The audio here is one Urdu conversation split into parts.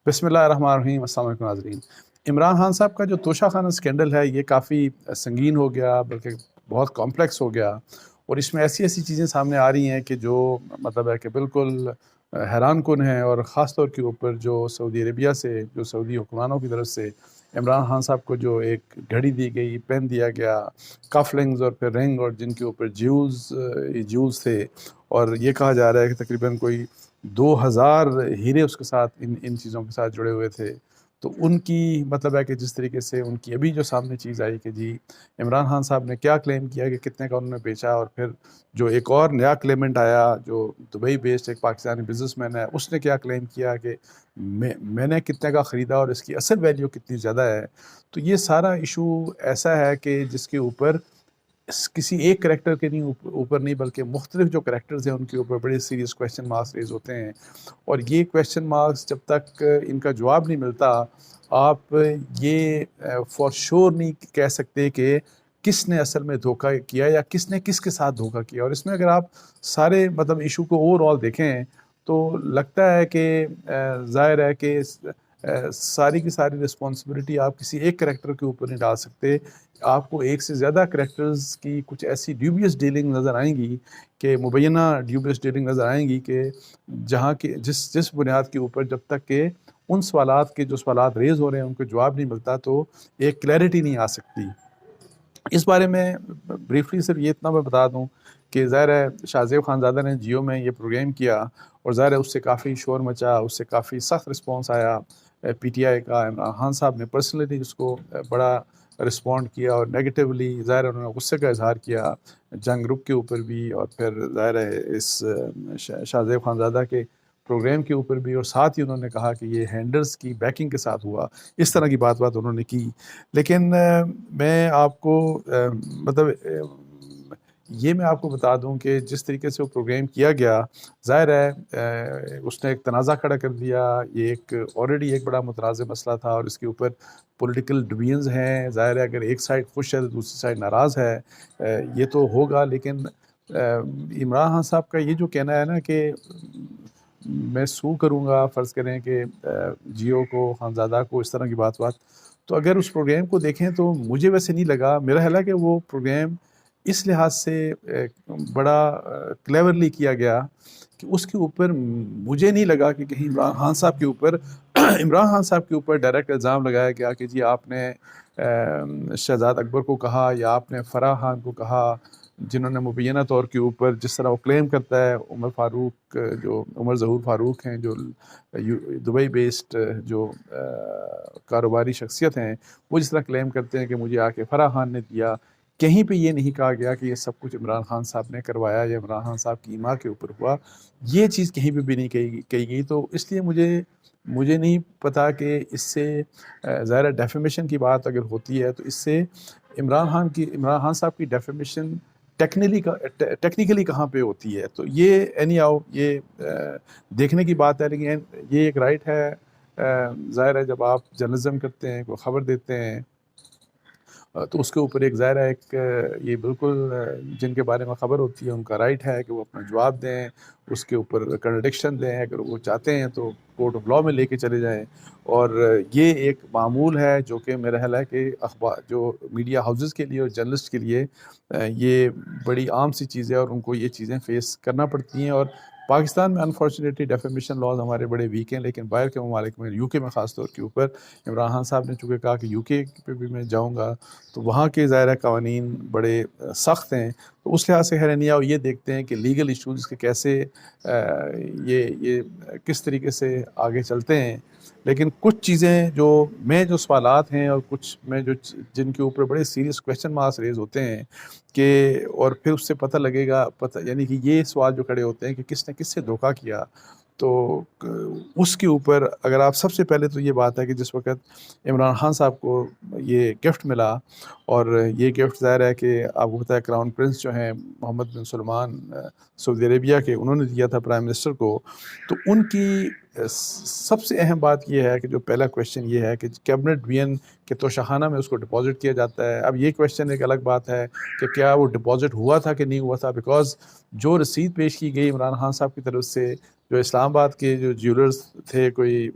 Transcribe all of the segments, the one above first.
بسم اللہ الرحمن الرحیم۔ السلام علیکم ناظرین۔ عمران خان صاحب کا جو توشہ خانہ اسکینڈل ہے یہ کافی سنگین ہو گیا، بلکہ بہت کمپلیکس ہو گیا، اور اس میں ایسی ایسی چیزیں سامنے آ رہی ہیں کہ جو مطلب ہے کہ بالکل حیران کن ہیں، اور خاص طور کے اوپر جو سعودی عربیہ سے، جو سعودی حکمرانوں کی طرف سے عمران خان صاحب کو جو ایک گھڑی دی گئی، پین دیا گیا، کف لنگز اور پھر رنگ، اور جن کے اوپر جیولز تھے، اور یہ کہا جا رہا ہے کہ تقریباً کوئی 2000 ہیرے اس کے ساتھ ان چیزوں کے ساتھ جڑے ہوئے تھے۔ تو ان کی مطلب ہے کہ جس طریقے سے ان کی ابھی جو سامنے چیز آئی کہ جی عمران خان صاحب نے کیا کلیم کیا کہ کتنے کا انہوں نے بیچا، اور پھر جو ایک اور نیا کلیمنٹ آیا جو دبئی بیسڈ ایک پاکستانی بزنس مین ہے، اس نے کیا کلیم کیا کہ میں نے کتنے کا خریدا اور اس کی اصل ویلیو کتنی زیادہ ہے۔ تو یہ سارا ایشو ایسا ہے کہ جس کے اوپر کسی ایک کریکٹر کے اوپر نہیں، بلکہ مختلف جو کریکٹرز ہیں ان کے اوپر بڑے سیریس کویسچن مارکس ریز ہوتے ہیں، اور یہ کویسچن مارکس جب تک ان کا جواب نہیں ملتا، آپ یہ فار شور نہیں کہہ سکتے کہ کس نے اصل میں دھوکہ کیا یا کس نے کس کے ساتھ دھوکہ کیا۔ اور اس میں اگر آپ سارے مطلب ایشو کو اوور آل دیکھیں تو لگتا ہے کہ ظاہر ہے کہ ساری کی ساری رسپانسبلٹی آپ کسی ایک کریکٹر کے اوپر نہیں ڈال سکتے۔ آپ کو ایک سے زیادہ کریکٹرز کی کچھ ایسی ڈیوبیس ڈیلنگ نظر آئیں گی، کہ مبینہ ڈیوبیس ڈیلنگ نظر آئیں گی، کہ جہاں کے جس بنیاد کے اوپر جب تک کہ ان سوالات کے جو سوالات ریز ہو رہے ہیں ان کو جواب نہیں ملتا تو ایک کلیئرٹی نہیں آ سکتی۔ اس بارے میں بریفلی صرف یہ اتنا میں بتا دوں کہ ظاہر ہے شاہ زیب خانزادہ نے جیو میں یہ پروگرام کیا، اور ظاہر ہے اس سے کافی شور مچا، اس سے کافی سخت رسپانس آیا پی ٹی آئی کا۔ عمران خان صاحب نے پرسنلی اس کو بڑا رسپونڈ کیا، اور نیگیٹیولی ظاہر ہے انہوں نے غصے کا اظہار کیا جنگ گروپ کے اوپر بھی، اور پھر ظاہر ہے اس شاہ زیب خانزادہ کے پروگرام کے اوپر بھی، اور ساتھ ہی انہوں نے کہا کہ یہ ہینڈلز کی بیکنگ کے ساتھ ہوا۔ اس طرح کی بات انہوں نے کی۔ لیکن میں آپ کو یہ میں آپ کو بتا دوں کہ جس طریقے سے وہ پروگرام کیا گیا، ظاہر ہے اس نے ایک تنازع کھڑا کر دیا۔ یہ ایک آلریڈی ایک بڑا متنازع مسئلہ تھا، اور اس کے اوپر پولیٹیکل ڈویژنز ہیں۔ ظاہر ہے اگر ایک سائڈ خوش ہے تو دوسری سائڈ ناراض ہے، یہ تو ہوگا۔ لیکن عمران خان صاحب کا یہ جو کہنا ہے نا کہ میں سو کروں گا، فرض کریں کہ جیو کو، خانزادہ کو، اس طرح کی بات تو اگر اس پروگرام کو دیکھیں تو مجھے ویسے نہیں لگا، میرا خیال ہے کہ وہ پروگرام اس لحاظ سے بڑا کلیورلی کیا گیا کہ اس کے اوپر مجھے نہیں لگا کہ کہیں عمران خان صاحب کے اوپر ڈائریکٹ الزام لگایا گیا کہ جی آپ نے شہزاد اکبر کو کہا یا آپ نے فرح خان کو کہا، جنہوں نے مبینہ طور کے اوپر جس طرح وہ کلیم کرتا ہے عمر ظہور فاروق ہیں، جو دبئی بیسڈ جو کاروباری شخصیت ہیں، وہ جس طرح کلیم کرتے ہیں کہ مجھے آ کے فرح خان نے دیا، کہیں پہ یہ نہیں کہا گیا کہ یہ سب کچھ عمران خان صاحب نے کروایا یا عمران خان صاحب کی ایما کے اوپر ہوا۔ یہ چیز کہیں پہ بھی نہیں کہی گئی۔ تو اس لیے مجھے نہیں پتا کہ اس سے ظاہر ڈیفیمیشن کی بات اگر ہوتی ہے تو اس سے عمران خان صاحب کی ڈیفیمیشن ٹیکنیکلی کہاں پہ ہوتی ہے، تو یہ یہ دیکھنے کی بات ہے۔ لیکن یہ ایک رائٹ ہے، ظاہر ہے جب آپ جرنلزم کرتے ہیں، کوئی خبر دیتے ہیں، تو اس کے اوپر ایک ظاہر ہے ایک یہ بالکل جن کے بارے میں خبر ہوتی ہے ان کا رائٹ ہے کہ وہ اپنا جواب دیں، اس کے اوپر کنٹرڈکشن دیں، اگر وہ چاہتے ہیں تو کورٹ آف لاء میں لے کے چلے جائیں۔ اور یہ ایک معمول ہے جو کہ میرا خیال ہے کہ جو میڈیا ہاؤسز کے لیے اور جرنلسٹ کے لیے یہ بڑی عام سی چیز ہے، اور ان کو یہ چیزیں فیس کرنا پڑتی ہیں۔ اور پاکستان میں انفارچونیٹلی ڈیفیمیشن لاز ہمارے بڑے ویک ہیں، لیکن باہر کے ممالک میں، یو کے میں خاص طور کے اوپر، عمران خان صاحب نے چونکہ کہا کہ یو کے پہ بھی میں جاؤں گا، تو وہاں کے ظاہر قوانین بڑے سخت ہیں۔ تو اس لحاظ سے حیرانیہ یہ دیکھتے ہیں کہ لیگل ایشوز کے کیسے یہ کس طریقے سے آگے چلتے ہیں۔ لیکن کچھ چیزیں جو سوالات ہیں، اور کچھ جن کے اوپر بڑے سیریس کویسچن مارکس ریز ہوتے ہیں کہ، اور پھر اس سے پتہ لگے گا یعنی کہ یہ سوال جو کھڑے ہوتے ہیں کہ کس نے کس سے دھوکہ کیا، تو اس کے اوپر اگر آپ سب سے پہلے تو یہ بات ہے کہ جس وقت عمران خان صاحب کو یہ گفٹ ملا، اور یہ گفٹ ظاہر ہے کہ آپ کو پتہ ہے کراؤن پرنس جو ہیں محمد بن سلمان سعودی عربیہ کے، انہوں نے دیا تھا پرائم منسٹر کو۔ تو ان کی سب سے اہم بات یہ ہے کہ جو پہلا کویشچن یہ ہے کہ کیبنٹ ڈوین کے توشہ خانہ میں اس کو ڈپازٹ کیا جاتا ہے۔ اب یہ کویشچن ایک الگ بات ہے کہ کیا وہ ڈپازٹ ہوا تھا کہ نہیں ہوا تھا، بیکاز جو رسید پیش کی گئی عمران خان صاحب کی طرف سے جو اسلام آباد کے جو جیولرز تھے، کوئی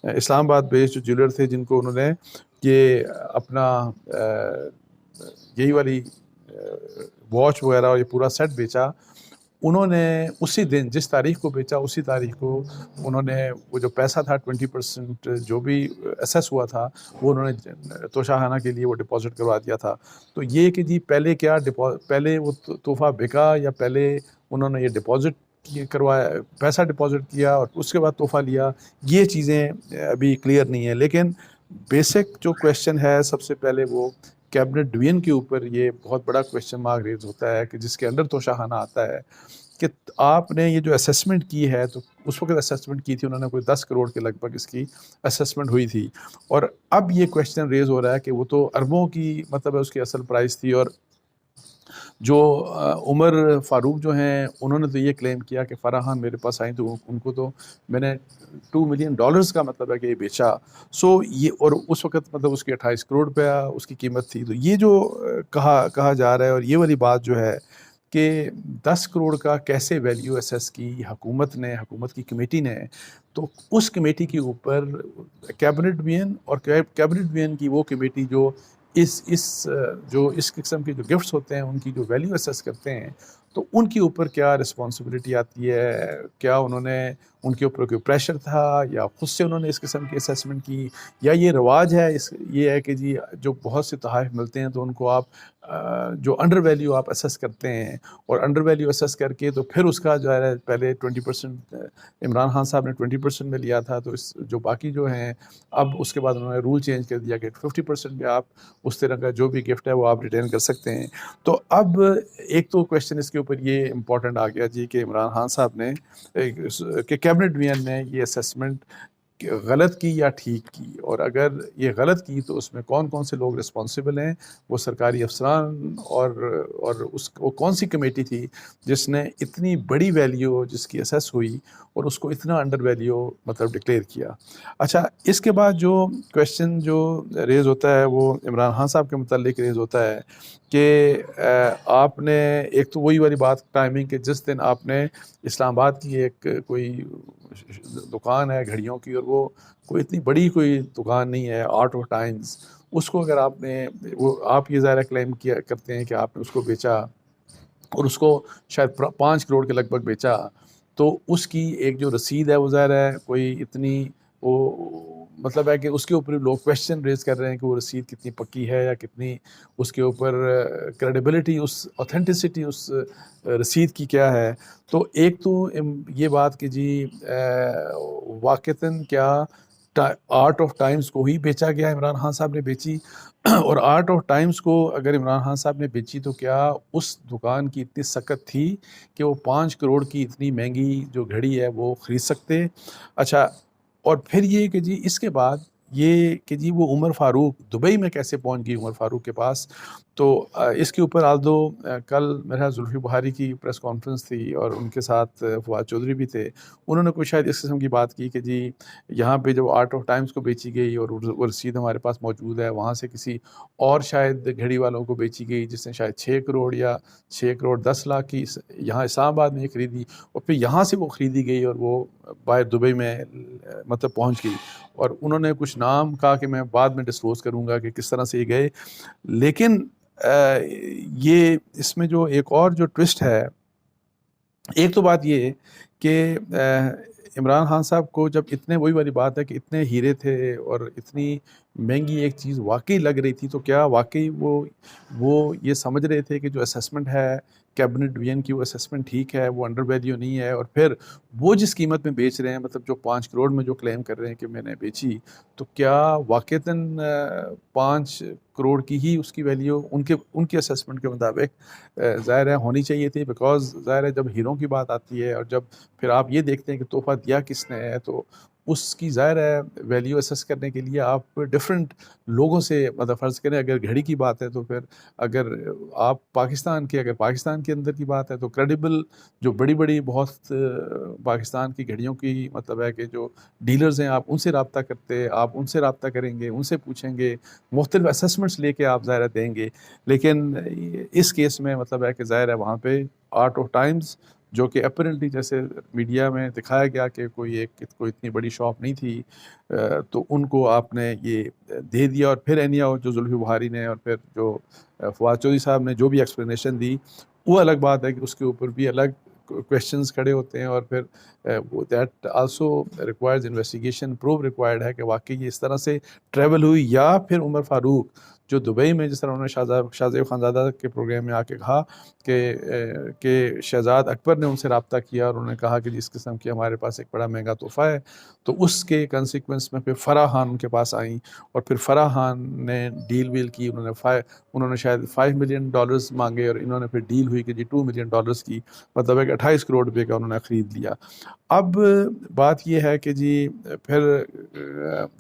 اسلام آباد بیسڈ جو جیولر تھے، جن کو انہوں نے یہ اپنا یہی والی واچ وغیرہ اور یہ پورا سیٹ بیچا، انہوں نے اسی دن جس تاریخ کو بیچا اسی تاریخ کو انہوں نے وہ جو پیسہ تھا 20% جو بھی اسیس ہوا تھا وہ انہوں نے توشاخانہ کے لیے وہ ڈپازٹ کروا دیا تھا. تو یہ کہ جی پہلے کیا پہلے وہ تحفہ بکا یا پہلے انہوں نے یہ ڈپازٹ کروایا، پیسہ ڈپازٹ کیا اور اس کے بعد تحفہ لیا، یہ چیزیں ابھی کلیئر نہیں ہیں. لیکن بیسک جو کویشچن ہے سب سے پہلے وہ کیبنٹ ڈویژن کے اوپر یہ بہت بڑا کویشچن مارک ریز ہوتا ہے کہ جس کے اندر توشاخانہ آتا ہے کہ آپ نے یہ جو اسیسمنٹ کی ہے، تو اس وقت اسیسمنٹ کی تھی انہوں نے کوئی 10 کروڑ کے لگ بھگ اس کی اسیسمنٹ ہوئی تھی، اور اب یہ کویشچن ریز ہو رہا ہے کہ وہ تو اربوں کی مطلب ہے اس کی اصل پرائز تھی. اور جو عمر فاروق جو ہیں انہوں نے تو یہ کلیم کیا کہ فرح خان میرے پاس آئیں تو ان کو تو میں نے $2 ملین کا مطلب ہے کہ یہ بیچا. یہ اور اس وقت مطلب اس کی 28 کروڑ روپیہ اس کی قیمت تھی. تو یہ جو کہا جا رہا ہے، اور یہ والی بات جو ہے کہ 10 کروڑ کا کیسے ویلیو اسیس کی حکومت کی کمیٹی نے، تو اس کمیٹی کے اوپر کیبنٹ ڈویژن اور کیبنٹ ڈویژن کی وہ کمیٹی جو اس قسم کے جو گفٹس ہوتے ہیں ان کی جو ویلیو اسیس کرتے ہیں، تو ان کے اوپر کیا رسپانسبلٹی آتی ہے؟ کیا انہوں نے ان کے اوپر کوئی پریشر تھا یا خود سے انہوں نے اس قسم کی اسیسمنٹ کی، یا یہ رواج ہے یہ ہے کہ جی جو بہت سے تحائف ملتے ہیں تو ان کو آپ جو انڈر ویلیو آپ اسیس کرتے ہیں، اور انڈر ویلیو اسیس کر کے تو پھر اس کا جو ہے پہلے 20% عمران خان صاحب نے 20% میں لیا تھا، تو جو باقی جو ہیں اب اس کے بعد انہوں نے رول چینج کر دیا کہ 50% میں آپ اس طرح کا جو بھی گفٹ ہے وہ آپ ریٹرن کر سکتے ہیں. تو اب ایک تو کویشچن اس کے اوپر یہ امپورٹنٹ آ گیا جی کہ عمران خان صاحب نے کہ کیبنٹ ڈویژن نے یہ اسیسمنٹ غلط کی یا ٹھیک کی، اور اگر یہ غلط کی تو اس میں کون کون سے لوگ رسپانسبل ہیں، وہ سرکاری افسران اور وہ کون سی کمیٹی تھی جس نے اتنی بڑی ویلیو جس کی اسیس ہوئی اور اس کو اتنا انڈر ویلیو مطلب ڈکلیئر کیا. اچھا، اس کے بعد جو کویشچن جو ریز ہوتا ہے وہ عمران خان صاحب کے متعلق ریز ہوتا ہے کہ آپ نے ایک تو وہی والی بات ٹائمنگ کہ جس دن آپ نے اسلام آباد کی ایک کوئی دکان ہے گھڑیوں کی، اور وہ کوئی اتنی بڑی کوئی دکان نہیں ہے، آرٹ آف ٹائمز، اس کو اگر آپ یہ ظاہرہ کلیم کرتے ہیں کہ آپ نے اس کو بیچا اور اس کو شاید 5 کروڑ کے لگ بھگ بیچا، تو اس کی ایک جو رسید ہے وہ ظاہر ہے کوئی اتنی وہ مطلب ہے کہ اس کے اوپر لوگ کویشچن ریز کر رہے ہیں کہ وہ رسید کتنی پکی ہے یا کتنی اس کے اوپر کریڈیبلٹی، اس اوتھینٹسٹی اس رسید کی کیا ہے. تو ایک تو یہ بات کہ جی واقعتاً کیا آرٹ آف ٹائمز کو ہی بیچا گیا، عمران خان صاحب نے بیچی، اور آرٹ آف ٹائمز کو اگر عمران خان صاحب نے بیچی تو کیا اس دکان کی اتنی سکت تھی کہ وہ 5 کروڑ کی اتنی مہنگی جو گھڑی ہے وہ خرید سکتے؟ اچھا، اور پھر یہ کہ جی اس کے بعد یہ کہ جی وہ عمر فاروق دبئی میں کیسے پہنچ گئی عمر فاروق کے پاس؟ تو اس کے اوپر کل میرا زلفی بخاری کی پریس کانفرنس تھی اور ان کے ساتھ فواد چودھری بھی تھے، انہوں نے کوئی شاید اس قسم کی بات کی کہ جی یہاں پہ جب آرٹ آف ٹائمز کو بیچی گئی اور وہ رسید ہمارے پاس موجود ہے، وہاں سے کسی اور شاید گھڑی والوں کو بیچی گئی جس نے شاید 6 کروڑ یا 6 کروڑ 10 لاکھ کی یہاں اسلام آباد میں خریدی، اور پھر یہاں سے وہ خریدی گئی اور وہ باہر دبئی میں مطلب پہنچ گئی. اور انہوں نے کچھ نام کہا کہ میں بعد میں ڈسکلوز کروں گا کہ کس طرح سے یہ گئے. لیکن یہ اس میں جو ایک اور جو ٹوسٹ ہے، ایک تو بات یہ کہ عمران خان صاحب کو جب اتنے وہی والی بات ہے کہ اتنے ہیرے تھے اور اتنی مہنگی ایک چیز واقعی لگ رہی تھی، تو کیا واقعی وہ یہ سمجھ رہے تھے کہ جو اسیسمنٹ ہے کیبنٹ ڈویژن کی وہ اسیسمنٹ ٹھیک ہے، وہ انڈر ویلیو نہیں ہے، اور پھر وہ جس قیمت میں بیچ رہے ہیں مطلب جو 5 کروڑ میں جو کلیم کر رہے ہیں کہ میں نے بیچی، تو کیا واقعتاً 5 کروڑ کی ہی اس کی ویلیو ان کے اسیسمنٹ کے مطابق ظاہر ہے ہونی چاہیے تھی؟ بیکاز ظاہر ہے جب ہیروں کی بات آتی ہے اور جب پھر آپ یہ دیکھتے ہیں کہ تحفہ دیا کس نے ہے، تو اس کی ظاہر ہے ویلیو اسیس کرنے کے لیے آپ ڈفرینٹ لوگوں سے مطلب فرض کریں اگر گھڑی کی بات ہے تو پھر اگر آپ پاکستان کے اندر کی بات ہے تو کریڈیبل جو بڑی بہت پاکستان کی گھڑیوں کی مطلب ہے کہ جو ڈیلرز ہیں آپ ان سے رابطہ کریں گے، ان سے پوچھیں گے، مختلف اسیسمنٹس لے کے آپ ظاہر دیں گے. لیکن اس کیس میں مطلب ہے کہ ظاہر ہے وہاں پہ آرٹ آف ٹائمز جو کہ اپیرنٹلی جیسے میڈیا میں دکھایا گیا کہ کوئی اتنی بڑی شاپ نہیں تھی، تو ان کو آپ نے یہ دے دیا. اور پھر اینیا جو زلفی بخاری نے اور پھر جو فواد چودھری صاحب نے جو بھی ایکسپلینیشن دی، وہ الگ بات ہے کہ اس کے اوپر بھی الگ کویشچنز کھڑے ہوتے ہیں. اور پھر that also requires investigation, proof required ہے کہ واقعی یہ اس طرح سے ٹریول ہوئی، یا پھر عمر فاروق جو دبئی میں، جس طرح انہوں نے شاہ زیب خانزادہ کے پروگرام میں آ کے کہا کہ شہزاد اکبر نے ان سے رابطہ کیا اور انہوں نے کہا کہ جس قسم کی ہمارے پاس ایک بڑا مہنگا تحفہ ہے، تو اس کے کنسیکوینس میں پھر فرح خان ان کے پاس آئیں، اور پھر فرح خان نے ڈیل ویل کی. انہوں نے شاید $5 ملین مانگے، اور انہوں نے پھر ڈیل ہوئی کہ جی $2 ملین کی، مطلب ہے کہ 28 کروڑ روپے کا انہوں نے خرید لیا. اب بات یہ ہے کہ جی پھر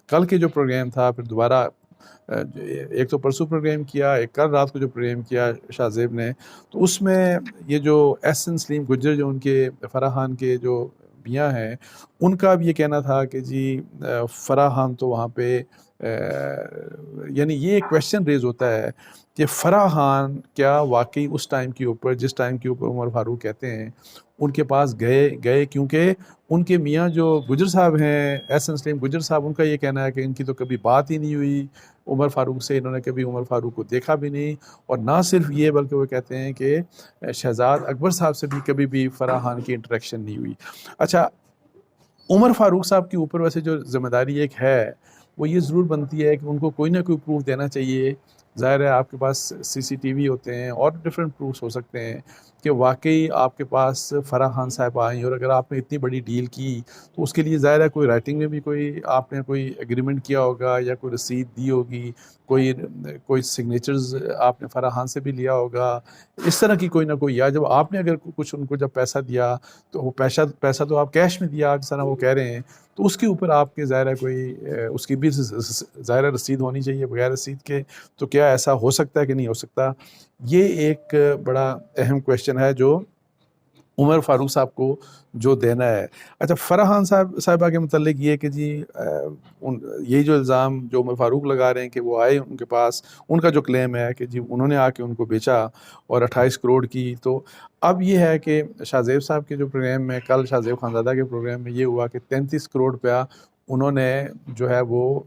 کل کے جو پروگرام تھا، پھر دوبارہ ایک تو پرسوں پروگرام کیا، ایک کل رات کو جو پروگرام کیا شاہ زیب نے، تو اس میں یہ جو احسن سلیم گجر جو ان کے فرح خان کے جو میاں ہیں، ان کا بھی یہ کہنا تھا کہ جی فرح خان تو وہاں پہ یعنی یہ ایک کویشچن ریز ہوتا ہے کہ فرح خان کیا واقعی اس ٹائم کے اوپر، جس ٹائم کے اوپر عمر فاروق کہتے ہیں ان کے پاس گئے کیونکہ ان کے میاں جو گجر صاحب ہیں، احسن سلیم گجر صاحب، ان کا یہ کہنا ہے کہ ان کی تو کبھی بات ہی نہیں ہوئی عمر فاروق سے، انہوں نے کبھی عمر فاروق کو دیکھا بھی نہیں. اور نہ صرف یہ بلکہ وہ کہتے ہیں کہ شہزاد اکبر صاحب سے بھی کبھی بھی فرح خان کی انٹریکشن نہیں ہوئی. اچھا، عمر فاروق صاحب کے اوپر ویسے جو ذمہ داری ایک ہے وہ یہ ضرور بنتی ہے کہ ان کو کوئی نہ کوئی پروف دینا چاہیے. ظاہر ہے آپ کے پاس CCTV ہوتے ہیں اور ڈفرینٹ پروفس ہو سکتے ہیں کہ واقعی آپ کے پاس فرح خان صاحب آئیں، اور اگر آپ نے اتنی بڑی ڈیل کی تو اس کے لیے ظاہر ہے کوئی رائٹنگ میں بھی آپ نے کوئی ایگریمنٹ کیا ہوگا، یا کوئی رسید دی ہوگی، کوئی سگنیچرز آپ نے فرح خان سے بھی لیا ہوگا، اس طرح کی کوئی نہ کوئی. یا جب آپ نے اگر کچھ ان کو جب پیسہ دیا تو وہ پیسہ تو آپ کیش میں دیا جس طرح وہ کہہ رہے ہیں، تو اس کے اوپر آپ کے ظاہر ہے کوئی اس کی بھی ظاہر رسید ہونی چاہیے. بغیر رسید کے تو کیا ایسا ہو سکتا ہے کہ نہیں ہو سکتا؟ یہ ایک بڑا اہم کویشچن ہے جو عمر فاروق صاحب کو جو دینا ہے. اچھا، فرح خان صاحبہ کے متعلق یہ کہ جی یہی جو الزام جو عمر فاروق لگا رہے ہیں کہ وہ آئے ان کے پاس، ان کا جو کلیم ہے کہ جی انہوں نے آ کے ان کو بیچا اور 28 کروڑ کی. تو اب یہ ہے کہ شاہ زیب صاحب کے جو پروگرام میں، کل شاہ زیب خانزادہ کے پروگرام میں یہ ہوا کہ 33 کروڑ روپیہ انہوں نے جو ہے وہ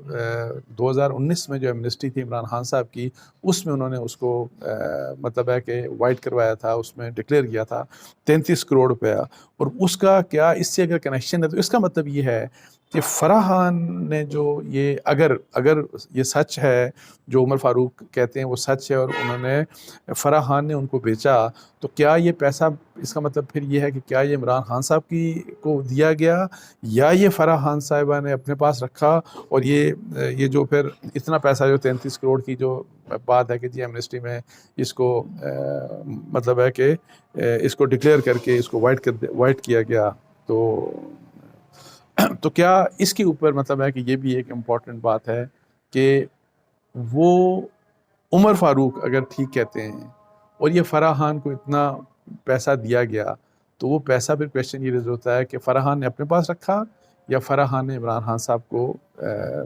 2019 میں جو ایمنسٹی تھی عمران خان صاحب کی، اس میں انہوں نے اس کو مطلب ہے کہ وائٹ کروایا تھا، اس میں ڈکلیئر کیا تھا 33 کروڑ روپیہ. اور اس کا کیا اس سے اگر کنیکشن ہے تو اس کا مطلب یہ ہے کہ فرح خان نے جو یہ اگر یہ سچ ہے جو عمر فاروق کہتے ہیں وہ سچ ہے، اور انہوں نے فرح خان نے ان کو بیچا، تو کیا یہ پیسہ، اس کا مطلب پھر یہ ہے کہ کیا یہ عمران خان صاحب کو دیا گیا، یا یہ فرح خان صاحبہ نے اپنے پاس رکھا، اور یہ جو پھر اتنا پیسہ جو 33 کروڑ کی جو بات ہے کہ جی ایمنسٹی میں اس کو مطلب ہے کہ اس کو ڈکلیئر کر کے اس کو وائٹ کیا گیا، تو کیا اس کے اوپر مطلب ہے کہ یہ بھی ایک امپورٹنٹ بات ہے کہ وہ عمر فاروق اگر ٹھیک کہتے ہیں اور یہ فرح خان کو اتنا پیسہ دیا گیا، تو وہ پیسہ پھر کویشچن یہ ریز ہوتا ہے کہ فرح خان نے اپنے پاس رکھا یا فرح خان نے عمران خان صاحب کو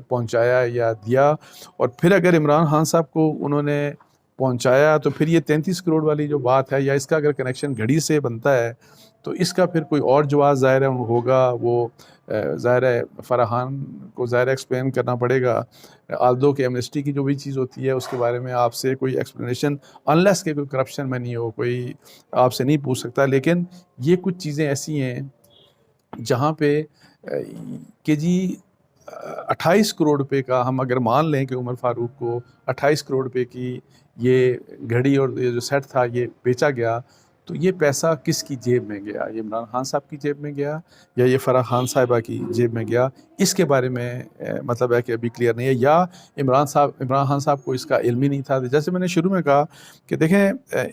پہنچایا یا دیا. اور پھر اگر عمران خان صاحب کو انہوں نے پہنچایا تو پھر یہ 33 کروڑ والی جو بات ہے، یا اس کا اگر کنیکشن گھڑی سے بنتا ہے تو اس کا پھر کوئی اور جواز ظاہر ہے ہوگا، وہ ظاہر ہے فرح خان کو ظاہر ایکسپلین کرنا پڑے گا. آلدو کہ ایمنسٹی کی جو بھی چیز ہوتی ہے اس کے بارے میں آپ سے کوئی ایکسپلینیشن، انلیس کہ کوئی کرپشن میں نہیں ہو، کوئی آپ سے نہیں پوچھ سکتا. لیکن یہ کچھ چیزیں ایسی ہیں جہاں پہ کہ جی 28 کروڑ روپے کا ہم اگر مان لیں کہ عمر فاروق کو 28 کروڑ روپے کی یہ گھڑی اور یہ جو سیٹ تھا یہ بیچا گیا، تو یہ پیسہ کس کی جیب میں گیا؟ یہ عمران خان صاحب کی جیب میں گیا یا یہ فرح خان صاحبہ کی جیب میں گیا؟ اس کے بارے میں مطلب ہے کہ ابھی کلیئر نہیں ہے. یا عمران خان صاحب کو اس کا علم ہی نہیں تھا. جیسے میں نے شروع میں کہا کہ دیکھیں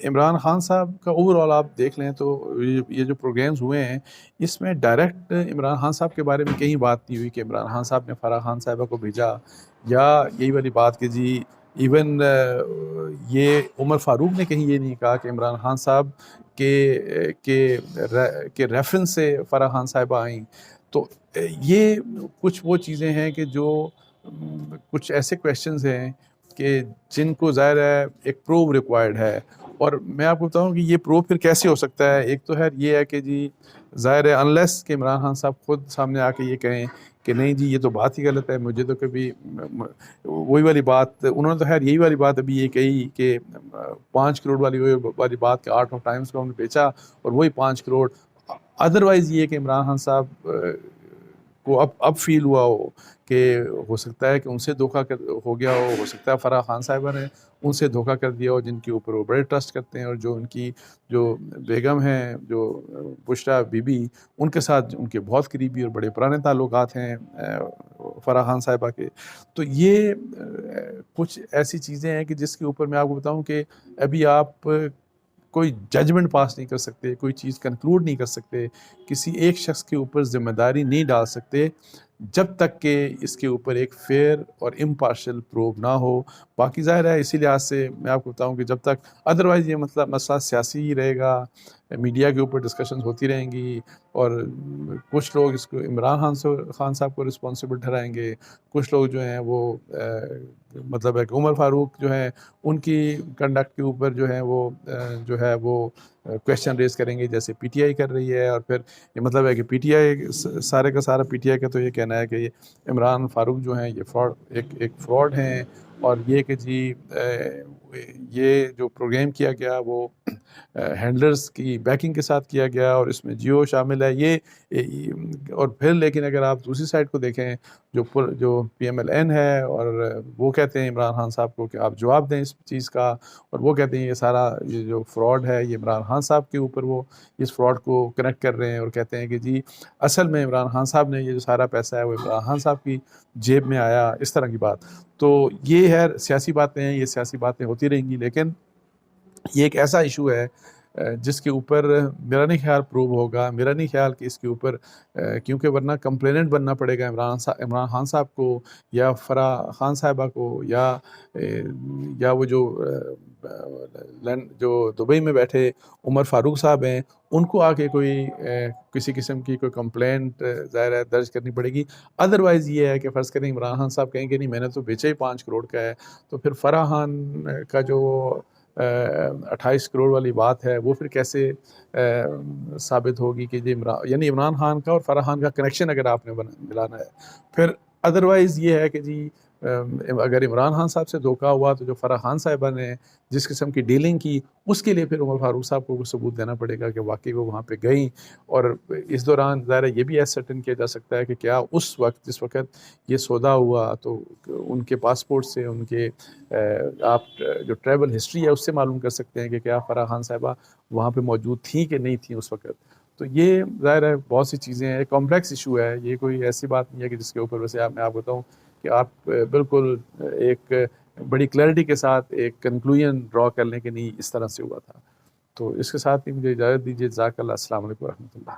عمران خان صاحب کا اوور آل آپ دیکھ لیں تو یہ جو پروگرامز ہوئے ہیں اس میں ڈائریکٹ عمران خان صاحب کے بارے میں کہیں بات نہیں ہوئی کہ عمران خان صاحب نے فرح خان صاحبہ کو بھیجا، یا یہی والی بات کہ جی ایون یہ عمر فاروق نے کہیں یہ نہیں کہا کہ عمران خان صاحب کے ریفرنس سے فرح خان صاحبہ آئیں. تو یہ کچھ وہ چیزیں ہیں کہ جو کچھ ایسے کویشچنز ہیں کہ جن کو ظاہر ہے ایک پروف ریکوائرڈ ہے. اور میں آپ کو بتاؤں کہ یہ پروو پھر کیسے ہو سکتا ہے. ایک تو ہے یہ ہے کہ جی ظاہر ہے انلیس کہ عمران خان صاحب خود سامنے آ کے یہ کہیں کہ نہیں جی یہ تو بات ہی غلط ہے, مجھے تو کبھی وہی والی بات, انہوں نے تو خیر یہی والی بات ابھی یہ کہی کہ 5 کروڑ والی بات کہ 8 ٹائمز کو ہم نے بیچا اور وہی 5 کروڑ. ادروائز یہ کہ عمران خان صاحب کو اب فیل ہوا ہو کہ ہو سکتا ہے کہ ان سے دھوکہ ہو گیا ہو سکتا ہے فرح خان صاحبہ نے ان سے دھوکہ کر دیا ہو, جن کے اوپر وہ بڑے ٹرسٹ کرتے ہیں, اور جو ان کی جو بیگم ہیں جو بشریٰ بی بی, ان کے ساتھ ان کے بہت قریبی اور بڑے پرانے تعلقات ہیں فرح خان صاحبہ کے. تو یہ کچھ ایسی چیزیں ہیں کہ جس کے اوپر میں آپ کو بتاؤں کہ ابھی آپ کوئی ججمنٹ پاس نہیں کر سکتے, کوئی چیز کنکلوڈ نہیں کر سکتے, کسی ایک شخص کے اوپر ذمہ داری نہیں ڈال سکتے جب تک کہ اس کے اوپر ایک فیئر اور امپارشل پروب نہ ہو. باقی ظاہر ہے اسی لحاظ سے میں آپ کو بتاؤں کہ جب تک ادروائز یہ مسئلہ سیاسی ہی رہے گا, میڈیا کے اوپر ڈسکشنز ہوتی رہیں گی, اور کچھ لوگ اس کو عمران خان صاحب کو رسپانسبل ٹھہرائیں گے, کچھ لوگ جو ہیں وہ مطلب ہے کہ عمر فاروق جو ہیں ان کی کنڈکٹ کے اوپر جو ہے وہ کویشچن ریز کریں گے جیسے پی ٹی آئی کر رہی ہے. اور پھر یہ مطلب ہے کہ پی ٹی آئی سارے کا سارا پی ٹی آئی کا تو یہ کہنا ہے کہ یہ عمران فاروق جو ہیں یہ ایک فراڈ ہیں, اور یہ کہ جی یہ جو پروگرام کیا گیا وہ ہینڈلرز کی بیکنگ کے ساتھ کیا گیا اور اس میں جیو شامل ہے یہ. اور پھر لیکن اگر آپ دوسری سائڈ کو دیکھیں جو پی ایم ایل این ہے, اور وہ کہتے ہیں عمران خان صاحب کو کہ آپ جواب دیں اس چیز کا, اور وہ کہتے ہیں یہ جو فراڈ ہے یہ عمران خان صاحب کے اوپر وہ اس فراڈ کو کنیکٹ کر رہے ہیں, اور کہتے ہیں کہ جی اصل میں عمران خان صاحب نے یہ جو سارا پیسہ ہے وہ عمران خان صاحب کی جیب میں آیا, اس طرح کی بات. تو یہ ہے سیاسی باتیں ہیں, یہ سیاسی باتیں ہوتی رہیں گی, لیکن یہ ایک ایسا ایشو ہے جس کے اوپر میرا نہیں خیال پروو ہوگا, میرا نہیں خیال کہ اس کے اوپر کیونکہ ورنہ کمپلیننٹ بننا پڑے گا عمران خان صاحب کو یا فرح خان صاحبہ کو یا وہ جو دبئی میں بیٹھے عمر فاروق صاحب ہیں ان کو آ کے کوئی کسی قسم کی کوئی کمپلینٹ ظاہر ہے درج کرنی پڑے گی. ادروائز یہ ہے کہ فرض کریں عمران خان صاحب کہیں کہ نہیں میں نے تو بیچا ہی 5 کروڑ کا ہے, تو پھر فرح خان کا جو 28 کروڑ والی بات ہے وہ پھر کیسے ثابت ہوگی کہ جی یعنی عمران خان کا اور فرح خان کا کنیکشن اگر آپ نے ملانا ہے. پھر ادروائز یہ ہے کہ جی اگر عمران خان صاحب سے دھوکہ ہوا تو جو فرح خان صاحبہ نے جس قسم کی ڈیلنگ کی اس کے لیے پھر عمر فاروق صاحب کو ثبوت دینا پڑے گا کہ واقعی وہ وہاں پہ گئیں. اور اس دوران ظاہر یہ بھی ایسرٹن کیا جا سکتا ہے کہ کیا اس وقت جس وقت یہ سودا ہوا تو ان کے پاسپورٹ سے ان کے آپ جو ٹریول ہسٹری ہے اس سے معلوم کر سکتے ہیں کہ کیا فرح خان صاحبہ وہاں پہ موجود تھیں کہ نہیں تھیں اس وقت. تو یہ ظاہر ہے بہت سی چیزیں ہیں, کمپلیکس ایشو ہے, یہ کوئی ایسی بات نہیں ہے کہ جس کے اوپر ویسے میں آپ بتاؤں کہ آپ بالکل ایک بڑی کلیئرٹی کے ساتھ ایک کنکلوژن ڈرا کر لیں کہ نہیں اس طرح سے ہوا تھا. تو اس کے ساتھ ہی مجھے اجازت دیجیے. جزاک اللہ. السلام علیکم ورحمۃ اللہ.